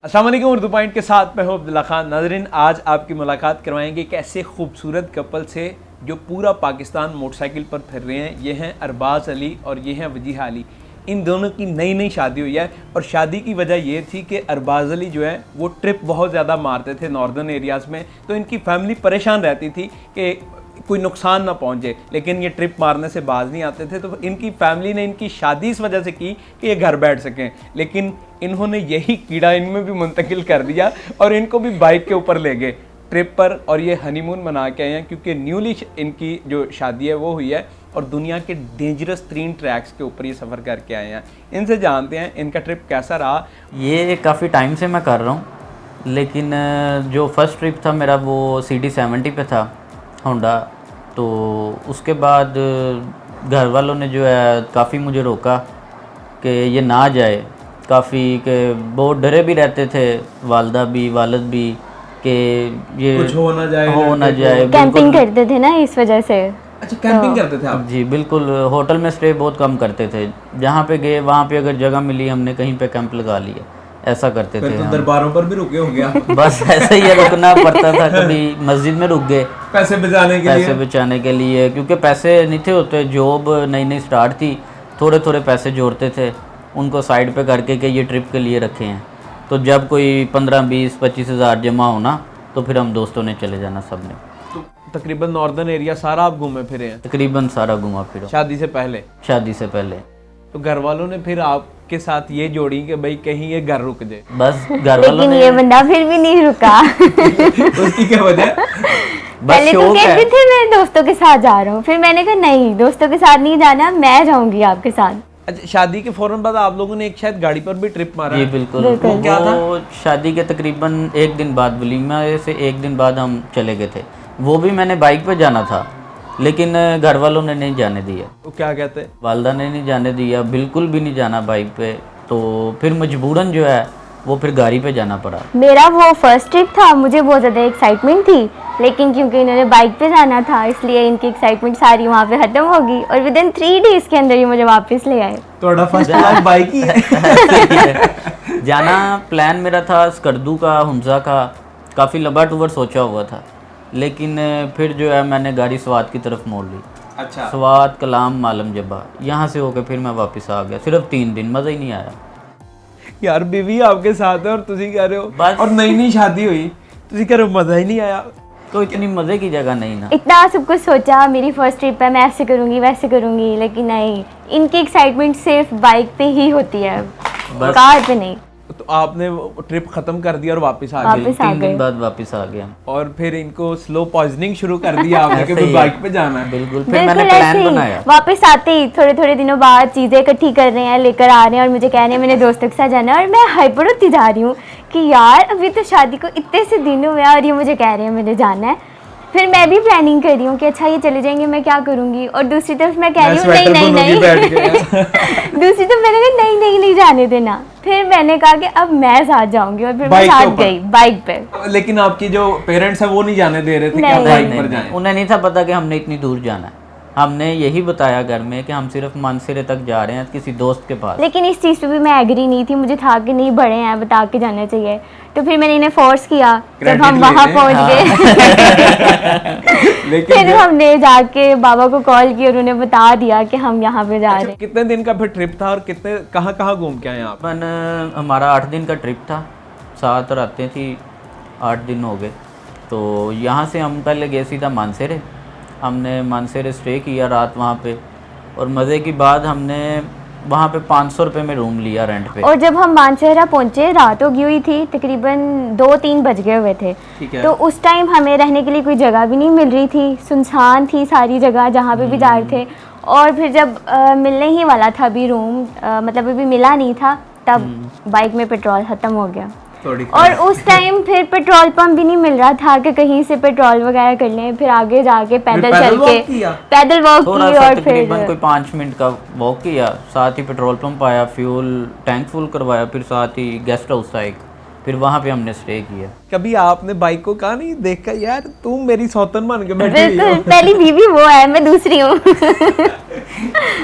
अस्सलाम वालेकुम। उर्दू पॉइंट के साथ मैं हूं अब्दुल्ला खान। नाज़रीन, आज आपकी मुलाकात करवाएंगे एक ऐसे खूबसूरत कपल से जो पूरा पाकिस्तान मोटरसाइकिल पर फिर रहे हैं। ये हैं अरबाज़ अली और ये हैं वजीहा अली। इन दोनों की नई नई शादी हुई है और शादी की वजह ये थी कि अरबाज़ अली जो है वो ट्रिप बहुत ज़्यादा मारते थे नॉर्दर्न एरियाज़ में, तो इनकी फैमिली परेशान रहती थी कि कोई नुकसान ना पहुंचे, लेकिन ये ट्रिप मारने से बाज नहीं आते थे। तो इनकी फैमिली ने इनकी शादी इस वजह से की कि ये घर बैठ सकें, लेकिन इन्होंने यही कीड़ा इनमें भी मुंतकिल कर दिया और इनको भी बाइक के ऊपर ले गए ट्रिप पर और ये हनीमून मना के आए हैं, क्योंकि न्यूली इनकी जो शादी है वो हुई है और दुनिया के डेंजरस 3 ट्रैक्स के ऊपर ये सफ़र करके आए हैं। इनसे जानते हैं इनका ट्रिप कैसा रहा। ये काफ़ी टाइम से मैं कर रहा हूँ, लेकिन जो फर्स्ट ट्रिप था मेरा वो CD70 पे था होंडा। तो उसके बाद घर वालों ने जो है काफ़ी मुझे रोका कि ये ना जाए, काफ़ी के बहुत डरे भी रहते थे, वालदा भी वालिद भी, कि ये कुछ हो ना जाए। कैंपिंग करते थे ना इस वजह से। अच्छा, कैंपिंग करते थे आप? जी बिल्कुल, होटल में स्टे बहुत कम करते थे। जहाँ पे गए वहाँ पे अगर जगह मिली हमने कहीं पे कैंप लगा लिया, ऐसा करते थे। तो दरबारों पर भी रुके हो गया? बस ऐसे ही रुकना पड़ता था, कभी मस्जिद में रुक गए पैसे बचाने के लिए, क्योंकि पैसे नहीं थे होते। जॉब नई नई स्टार्ट थी, थोड़े थोड़े पैसे जोड़ते थे, उनको साइड पे करके कि ये ट्रिप के लिए रखे हैं। तो जब कोई 15-20-25 हज़ार जमा होना तो फिर हम दोस्तों ने चले जाना सब ने। तो तकरीबन नॉर्दर्न एरिया सारा आप घूमे फिरे हैं? तकरीबन सारा घुमा फिरा। शादी से पहले? शादी से पहले। तो घर वालों ने फिर आपके साथ ये जोड़ी कि भाई कहीं ये घर रुक जाए? बस घर वालों लेकिन ने, ये बंदा फिर भी नहीं रुका। उसकी क्या वजह? पहले तो कहते थे मैं दोस्तों के साथ जा रहा हूँ, फिर मैंने कहा नहीं, दोस्तों के साथ नहीं जाना, मैं जाऊंगी आपके साथ। अच्छा, शादी के फौरन बाद आप लोगों ने एक शायद गाड़ी पर भी ट्रिप मारा? जी बिल्कुल। वो क्या था? वो शादी के तकरीबन 1 दिन बाद, वलीमा से 1 दिन बाद हम चले गए थे। वो भी मैंने बाइक पे जाना था, लेकिन घर वालों ने नहीं जाने दिया। वो क्या कहते? वालदा ने नहीं जाने दिया, बिल्कुल भी नहीं जाना बाइक पे। तो फिर मजबूरन जो है वो फिर गाड़ी पे जाना पड़ा। मेरा वो फर्स्ट ट्रिप था, मुझे बहुत ज़्यादा एक्साइटमेंट थी, लेकिन क्योंकि इन्होंने बाइक पे जाना था इसलिए इनकी एक्साइटमेंट सारी वहाँ पे ख़त्म हो गई और विदिन 3 डेज़ के अंदर ही मुझे वापस ले आए। तो फर्स्ट क्लास बाइक ही है। जाना प्लान मेरा था स्कर्दू का, हुंजा का, काफ़ी लंबा टूर सोचा हुआ था, लेकिन फिर जो है मैंने गाड़ी स्वात की तरफ मोड़ ली। अच्छा। स्वात, कलाम, मालम जब्बा, यहाँ से होकर फिर मैं वापस आ गया। सिर्फ 3 दिन, मज़ा ही नहीं आया यार, बीवी आपके साथ है और तुसी कह रहे हो बस। और नई नई शादी हुई, तुसी कह रहे हो मजा ही नहीं आया। तो इतनी मज़े की जगह नहीं ना। इतना सब कुछ सोचा, मेरी फर्स्ट ट्रिप है, मैं ऐसे करूँगी वैसे करूँगी, लेकिन नहीं, इनकी एक्साइटमेंट सिर्फ बाइक पे ही होती है, कार पे नहीं। तो आपने वो ट्रिप खत्म कर दिया और वापस आ गए? 3 दिन बाद वापस आ गया। और फिर इनको स्लो पॉइजनिंग शुरू कर दिया आपने कि बाइक पे जाना है? बिल्कुल। फिर मैंने प्लान बनाया। वापस आते ही थोड़े थोड़े दिनों बाद चीज़ें इकट्ठी कर रहे हैं, लेकर आ रहे हैं और मुझे कह रहे हैं मैंने दोस्तों के साथ जाना है, और मैं हाइपर होती जा रही हूँ कि यार अभी तो शादी को इतने से दिन हुए हैं और ये मुझे कह रहे हैं मुझे जाना है। फिर मैं भी प्लानिंग कर रही हूँ कि अच्छा ये चले जाएंगे, मैं क्या करूँगी, और दूसरी तरफ मैं कह रही हूँ नहीं दूसरी तरफ मैंने कहा नहीं जाने देना। फिर मैंने कहा कि अब मैं साथ जाऊंगी और फिर मैं साथ गई बाइक पे। लेकिन आपकी जो पेरेंट्स है वो नहीं जाने दे रहे थे कि आप बाइक पर जाएं? उन्हें नहीं था पता कि हमने इतनी दूर जाना है। हमने यही बताया घर में कि हम सिर्फ मानसरे तक जा रहे हैं किसी दोस्त के पास। लेकिन इस चीज़ पे भी मैं एग्री नहीं थी, मुझे था कि नहीं बड़े हैं, बता के जाना चाहिए। तो फिर मैंने इन्हें फोर्स किया, जब हम वहाँ पहुँच गए फिर हमने जाके बाबा को कॉल किया और उन्हें बता दिया कि हम यहाँ पे जा रहे हैं। कितने दिन का फिर ट्रिप था और कितने कहाँ घूम के आए आप? हमारा 8 दिन का ट्रिप था, 7 रातें थी, 8 दिन हो गए। तो यहाँ से हम पहले गए सीधा मानसरे, हमने मानसरे स्टे किया रात वहाँ पे, और मज़े की बात हमने वहाँ पे 500 रुपये में रूम लिया रेंट पे। और जब हम मानसरा पहुँचे रात हो गई हुई थी, तकरीबन 2-3 बज गए हुए थे। तो उस टाइम हमें रहने के लिए कोई जगह भी नहीं मिल रही थी, सुनसान थी सारी जगह जहाँ पे भी जा रहे थे। और फिर जब मिलने ही वाला था अभी रूम, मतलब अभी मिला नहीं था, तब बाइक में पेट्रोल ख़त्म हो गया। और उस टाइम फिर पेट्रोल पंप भी नहीं मिल रहा था कि कहीं से पेट्रोल वगैरह कर लें। फिर आगे जाके पैदल चल के पैदल वॉक की और फिर कोई 5 मिनट का वॉक किया, साथ ही पेट्रोल पंप आया, फ्यूल टैंक फुल करवाया, फिर साथ ही गेस्ट हाउस था एक, फिर वहाँ पे हमने स्टे किया। कभी आपने बाइक को कहा नहीं देख कर यार तुम मेरी सौतन बन के बैठी हुई बिल्कुल, हो? पहली बीवी वो है, मैं दूसरी हूँ।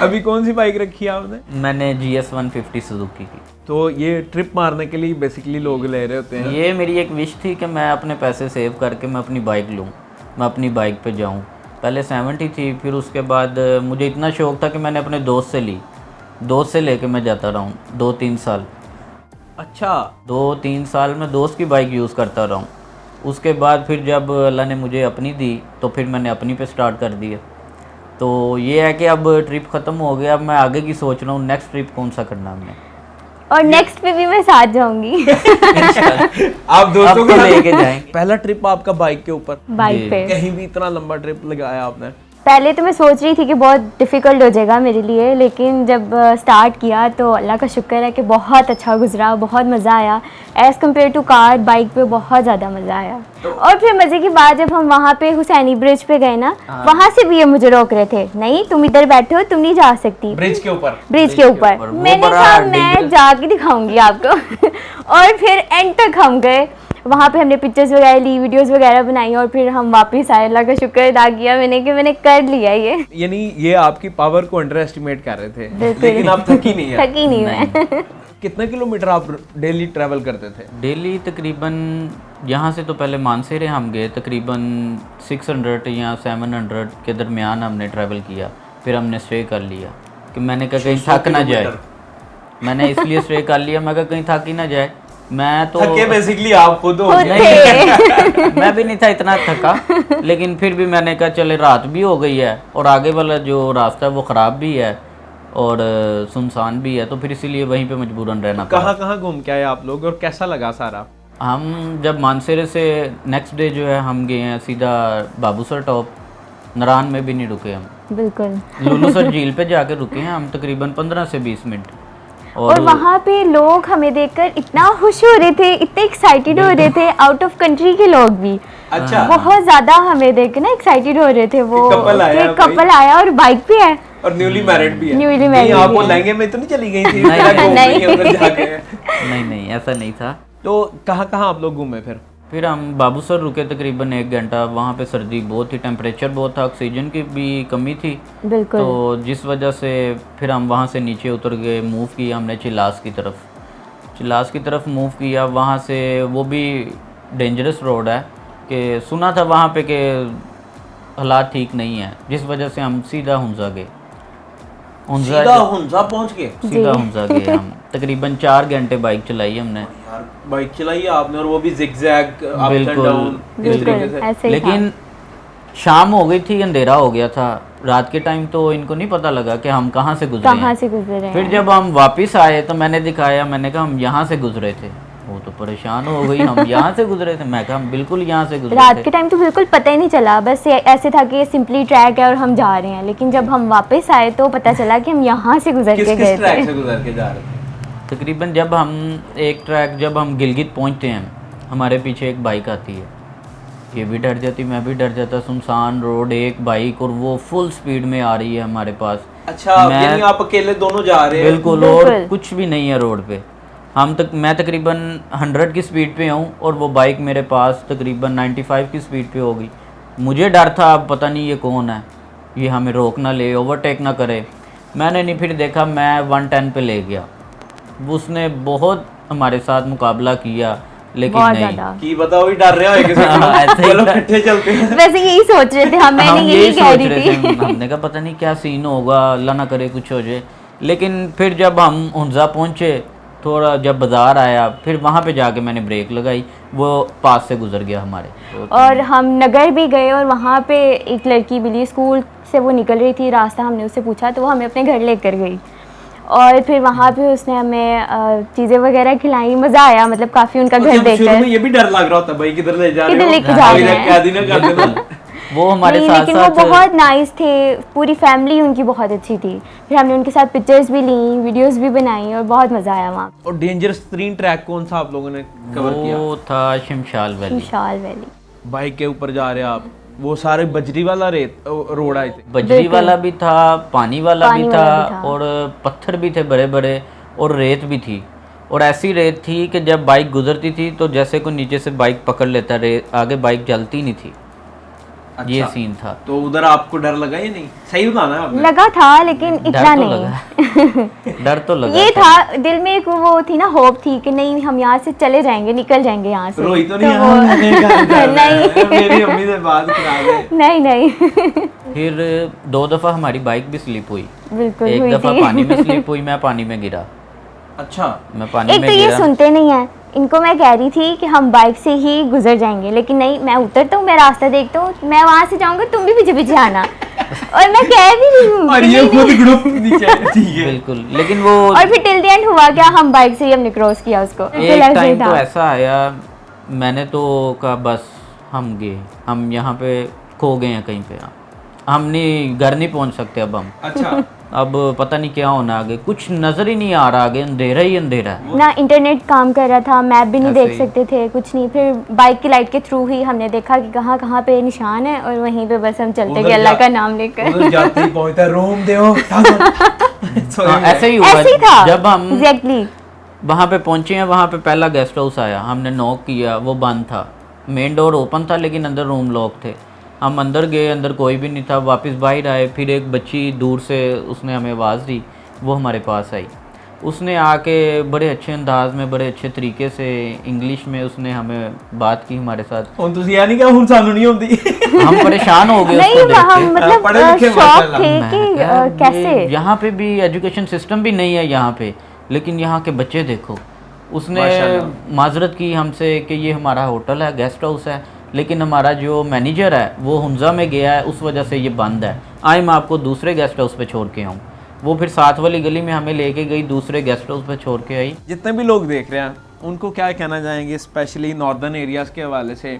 अभी कौन सी बाइक रखी है आपने? मैंने GS 150 सुजुकी की। तो ये ट्रिप मारने के लिए बेसिकली लोग ले रहे होते हैं। ये मेरी एक विश थी कि मैं अपने पैसे सेव करके मैं अपनी बाइक लूँ, मैं अपनी बाइक पे जाऊँ। पहले 70 थी, फिर उसके बाद मुझे इतना शौक़ था कि मैंने अपने दोस्त से ली, दोस्त से लेके मैं जाता रहा हूँ 2-3 साल। अच्छा, 2-3 साल में दोस्त की बाइक यूज़ करता रहा हूँ। उसके बाद फिर जब अल्लाह ने मुझे अपनी दी तो फिर मैंने अपनी पे स्टार्ट कर दिया। तो ये है कि अब ट्रिप ख़त्म हो गया, अब मैं आगे की सोच रहा हूँ नेक्स्ट ट्रिप कौन सा करना हमने। और नेक्स्ट पे भी मैं साथ जाऊंगी। आप दोस्तों को लेके जाएंगे। पहला ट्रिप आपका बाइक के ऊपर, बाइक पे कहीं भी इतना लंबा ट्रिप लगाया आपने? पहले तो मैं सोच रही थी कि बहुत डिफ़िकल्ट हो जाएगा मेरे लिए, लेकिन जब स्टार्ट किया तो अल्लाह का शुक्र है कि बहुत अच्छा गुजरा, बहुत मज़ा आया। As compare to car, bike पे बहुत ज़्यादा मज़ा आया। और फिर मज़े की बात, जब हम वहाँ पे हुसैनी ब्रिज पे गए ना, वहाँ से भी ये मुझे रोक रहे थे, नहीं तुम इधर बैठे हो, तुम नहीं जा सकती ब्रिज के ऊपर। ब्रिज के ऊपर। वो मैंने बड़ा कहा मैं जाके दिखाऊंगी आपको। और फिर एंड तक हम गए, वहाँ पे हमने पिक्चर्स वगैरह ली, वीडियोस वगैरह बनाई, और फिर हम वापस आए। अल्लाह का शुक्र अदा किया मैंने कि मैंने कर लिया ये। यानी ये आपकी पावर को अंडर एस्टिमेट कर रहे थे, बिल्कुल। लेकिन आप थकी नहीं है। थकी नहीं मैं। कितने किलोमीटर आप डेली ट्रैवल करते थे? डेली तकरीबन यहाँ से तो पहले मानसेरे हम गए, तकरीबन 600 या 700 के दरमियान हमने ट्रैवल किया। फिर हमने स्टे कर लिया कि मैंने कहा कहीं थक ना जाए, मैंने इसलिए स्टे कर लिया, मैं कहा कहीं थक ही ना जाए। मैं तो थके बेसिकली आप खुद हो। मैं भी नहीं था इतना थका, लेकिन फिर भी मैंने कहा चले रात भी हो गई है और आगे वाला जो रास्ता है वो ख़राब भी है और सुनसान भी है, तो फिर इसीलिए वहीं पे मजबूरन रहना पड़ा। कहाँ कहाँ घूम के आए आप लोग और कैसा लगा सारा? हम जब मानसेरे से नेक्स्ट डे जो है हम गए हैं सीधा बाबूसर टॉप, नारायण में भी नहीं रुके हम, बिल्कुल। लुलूसर झील पे जाके रुके हैं हम तकरीबन 15 से 20 मिनट। और वहाँ पे लोग हमें देखकर इतना खुश हो रहे थे, इतने एक्साइटेड हो रहे थे, आउट ऑफ कंट्री के लोग भी। अच्छा, बहुत ज्यादा हमें देख के ना एक्साइटेड हो रहे थे वो, कपल आया कि कपल आया और बाइक पे है और न्यूली मैरिड भी है। न्यूली नहीं, मैरिड आप वो भी है। लहंगे में तो नहीं चली गई थी? नहीं, उधर जाके। नहीं ऐसा नहीं था। तो कहाँ कहाँ आप लोग घूमे फिर हम बाबूसर रुके तकरीबन 1 घंटा। वहाँ पे सर्दी बहुत थी, टेम्परेचर बहुत था, ऑक्सीजन की भी कमी थी, बिल्कुल। तो जिस वजह से फिर हम वहाँ से नीचे उतर गए, मूव किया हमने चिलास की तरफ। चिलास की तरफ मूव किया, वहाँ से वो भी डेंजरस रोड है कि सुना था वहाँ पे कि हालात ठीक नहीं है, जिस वजह से हम सीधा हुंजा गए। सीधा हुंजा पहुंच गए? सीधा हुंजा गए हम। तकरीबन 4 घंटे बाइक चलाई हमने। यार बाइक चलाई आपने, और वो भी जिगजैग अप एंड बिल्कुल, डाउन इस तरीके से। ऐसे ही लेकिन शाम हो गई थी, अंधेरा हो गया था। रात के टाइम तो इनको नहीं पता लगा कि हम कहाँ से गुजरे कहाँ हैं। से गुजरे फिर हैं। जब हम वापस आए तो मैंने दिखाया, मैंने कहा हम यहाँ से गुजरे थे। वो तो परेशान हो गई, हम यहाँ से गुजरे थे। मैं कहा हम बिल्कुल यहाँ से गुजरे रात थे। के टाइम तो बिल्कुल पता ही नहीं चला, बस ऐसे था कि ये सिंपली ट्रैक है और हम जा रहे हैं। लेकिन जब हम वापस आए तो पता चला कि हम यहाँ से गुजर किस के किस गए ट्रैक थे। से गुजर के जा रहे थे? तकरीबन जब हम एक ट्रैक, जब हम गिलगित पहुँचते हैं, हमारे पीछे एक बाइक आती है, ये भी डर जाती, मैं भी डर जाता। सुनसान रोड, एक बाइक, और वो फुल स्पीड में आ रही है हमारे पास। अच्छा, यानी आप अकेले दोनों जा रहे हैं? बिल्कुल, और कुछ भी नहीं है रोड पे। मैं तकरीबन 100 की स्पीड पे हूँ और वो बाइक मेरे पास तकरीबन 95 की स्पीड पे होगी। मुझे डर था, अब पता नहीं ये कौन है, ये हमें रोक ना ले, ओवरटेक ना करे। मैंने नहीं, फिर देखा मैं 110 पे ले गया। उसने बहुत हमारे साथ मुकाबला किया, लेकिन बहुत नहीं। ज्यादा। की बताओ ही डर रहे हो किसी ऐसे ही चलो डर- इकट्ठे चलते हैं। वैसे यही सोच रहे थे हम, मैंने हम यही कह सोच रही रहे थे, थी। हमने कहा पता नहीं क्या सीन होगा, अल्लाह ना करे कुछ हो जाए। लेकिन फिर जब हम हुंजा पहुँचे, थोड़ा जब बाज़ार आया, फिर वहाँ पे जाके मैंने ब्रेक लगाई, वो पास से गुजर गया हमारे। और हम नगर भी गए और वहाँ पे एक लड़की मिली, स्कूल से वो निकल रही थी, रास्ता हमने उससे पूछा तो वो हमें अपने घर लेकर गई। और फिर वहाँ पे उसने हमें चीज़ें वगैरह खिलाई, मज़ा आया, मतलब काफ़ी उनका घर शुरू देखकर। में ये भी डर लग रहा होता है भाई, किधर ले जा रहे किधर हो, लेके जा कोई रहे हैं। कैदी ना कर देना। वो हमारे नहीं, साथ लेकिन वो साथ बहुत नाइस थे, पूरी फैमिली उनकी बहुत अच्छी थी। फिर हमने उनके साथ पिक्चर्स भी ली, वीडियोस भी बनाई और बहुत मज़ा आया वहाँ। और डेंजरस 3 ट्रैक कौन सा आप लोगों ने कवर किया? वो था शिमशाल वैली। विशाल वैली। बाइक के ऊपर जा रहे हैं आप, वो सारे बजरी वाला रोड आए थे? बजरी वाला भी था, पानी वाला भी पानी था, वाला भी था। और पत्थर भी थे बड़े बड़े, और रेत भी थी। और ऐसी रेत थी कि जब बाइक गुजरती थी तो जैसे कोई नीचे से बाइक पकड़ लेता, रेत आगे बाइक चलती नहीं थी। अच्छा, ये सीन था। तो उधर आपको डर लगा या नहीं? सही बताना है आपने। लगा था लेकिन इतना डर तो नहीं। लगा डर तो लगा ये था दिल में एक वो थी ना, होप थी कि नहीं हम यहाँ से चले जाएंगे, निकल जाएंगे यहाँ से। रोई तो नहीं वो- हाँ, मैंने कहा डर नहीं। है, मेरी अम्मी से बात करा दे। नहीं नहीं फिर 2 दफ़ा हमारी बाइक भी स्लिप हुई। बिल्कुल एक हुई दफ़ा थी। पानी में स्लिप हुई, मैं पानी में गिरा। अच्छा, मैं पानी एक में तो ये गिरा। सुनते नहीं है, इनको मैं कह रही थी कि हम बाइक से ही गुजर जाएंगे, लेकिन नहीं, मैं उतरता हूँ, मैं रास्ता देखता हूँ, मैं वहाँ से जाऊंगा, तुम भी पीछे पीछे आना। और मैं कह भी रही हूँ और कि ये नहीं, खुद नहीं। ग्रुप नीचे, ठीक है। बिल्कुल, लेकिन वो और फिर टिल द एंड हुआ क्या, हम बाइक से ही हमने क्रॉस किया उसको। बिल्कुल एक ऐसे टाइम था। तो ऐसा आया, मैंने तो कहा बस हम गए, हम यहाँ पे खो गए हैं कहीं पे, हम नहीं, घर नहीं पहुँच सकते अब हम। अच्छा, अब पता नहीं क्या होना आगे, कुछ नज़र ही नहीं आ रहा, आगे अंधेरा ही अंधेरा है। ना इंटरनेट काम कर रहा था, मैप भी नहीं ऐसे देख ही। सकते थे, कुछ नहीं। फिर बाइक की लाइट के थ्रू ही हमने देखा कि कहाँ कहाँ पे निशान है, और वहीं पे बस हम चलते उधर गए अल्लाह जा- का नाम लेकर। उधर जाते ही पहुंचता रोम दे हाँ, ऐसे ही हुआ। ऐसे ही था जब हम एग्जैक्टली। वहाँ पे पहुँचे हैं, वहाँ पे पहला गेस्ट हाउस आया, हमने नॉक किया, वो बंद था। मेन डोर ओपन था लेकिन अंदर रूम लॉक थे। हम अंदर गए, अंदर कोई भी नहीं था, वापस बाहर आए। फिर एक बच्ची दूर से उसने हमें आवाज़ दी, वो हमारे पास आई। उसने आके बड़े अच्छे अंदाज में, बड़े अच्छे तरीके से इंग्लिश में उसने हमें बात की हमारे साथ। ਹੁਣ ਤੁਸੀਂ ਇਹ ਨਹੀਂ ਕਿਹਾ ਹੁਣ ਸਾਨੂੰ नहीं आती। हम परेशान हो गए नहीं उसको देख हम के। मतलब पढ़े लिखे शौक माशाल्लाह। थे मैं कि कहा, कैसे। यहाँ पे भी एजुकेशन सिस्टम भी नहीं है यहाँ पे, लेकिन यहाँ के बच्चे देखो। उसने माशाल्लाह। माजरत की हमसे कि ये हमारा होटल है, गेस्ट हाउस है, लेकिन हमारा जो मैनेजर है वो हुंजा में गया है, उस वजह से ये बंद है। आए मैं आपको दूसरे गेस्ट हाउस पे छोड़ के आऊँ। वो फिर साथ वाली गली में हमें लेके गई, दूसरे गेस्ट हाउस पे छोड़ के आई। जितने भी लोग देख रहे हैं उनको क्या कहना चाहेंगे, स्पेशली नॉर्दर्न एरियाज़ के हवाले से,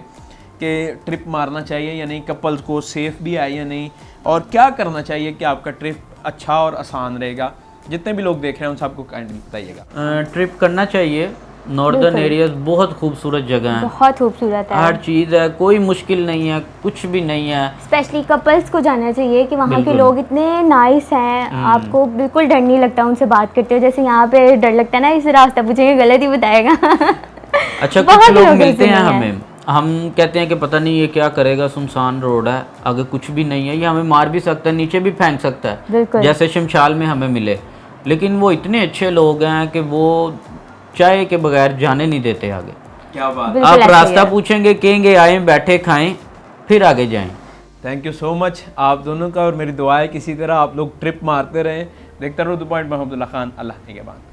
कि ट्रिप मारना चाहिए या नहीं, कपल्स को सेफ भी है या नहीं, और क्या करना चाहिए कि आपका ट्रिप अच्छा और आसान रहेगा? जितने भी लोग देख रहे हैं उन सबको काइंडली बताइएगा। ट्रिप करना चाहिए। नॉर्दर्न बिल्कुल। एरियाज बहुत खूबसूरत जगह हैं, बहुत खूबसूरत है। हर चीज़ है, कोई मुश्किल नहीं है, कुछ भी नहीं है। स्पेशली कपल्स को जाना चाहिए कि वहाँ के बिल्कुल। लोग इतने नाइस हैं, आपको बिल्कुल डर नहीं लगता उनसे बात करते हो। जैसे यहाँ पे डर लगता है ना, इसे रास्ता पूछेंगे गलत ही बताएगा। अच्छा, बहुत कुछ लोग लोग मिलते ऐसे हैं नहीं हमें, हम कहते हैं कि पता नहीं ये क्या करेगा, सुनसान रोड है, आगे कुछ भी नहीं है, ये हमें मार भी सकता है, नीचे भी फेंक सकता है। बिल्कुल। जैसे शमशाल में हमें मिले, लेकिन वो इतने अच्छे लोग हैं कि वो चाय के बगैर जाने नहीं देते आगे। क्या बात। बिल्कुल आप ऐसे ही रास्ता है। पूछेंगे, कहेंगे आए, बैठे, खाएं, फिर आगे जाएं। थैंक यू सो मच आप दोनों का, और मेरी दुआ है किसी तरह आप लोग ट्रिप मारते रहें। देखते रहो द पॉइंट में अब्दुल्ला खान। अल्लाह के बाद।